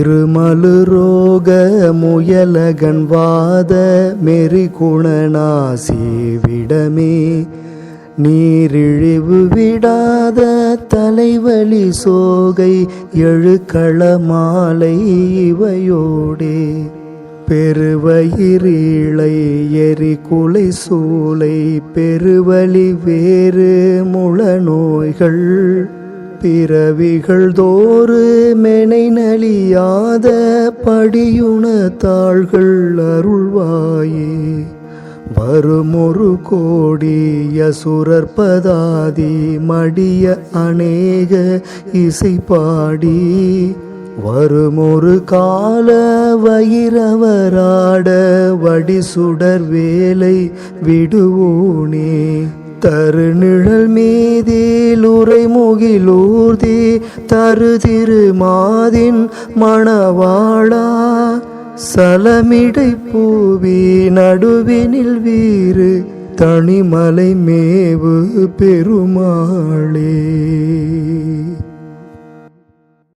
இருமலுரோக முயலகன்வாத மெறிகுணநாசி விடமே நீரிழிவு விடாத தலைவலி சோகை எழுக்கள மாலை இவையோடே பெருவயிரீழை எரிகுலை சூளை பெருவலி வேறு முளநோய்கள் பிறவிகள் தோறு மெனை நலியாத படியுண தாள்கள் அருள்வாயே வருமொரு கோடி யசுரற்பதாதி மடிய அநேக இசை பாடி வருமொரு கால வயிரவராட வடிசுடர் வேலை விடுவோனே தருநிழல் மீதில் உரை முகிலூர்தி தரு திருமாதின் மணவாளா சலமிடை பூவி நடுவினில் வீறு தனிமலை மேவு பெருமாளே.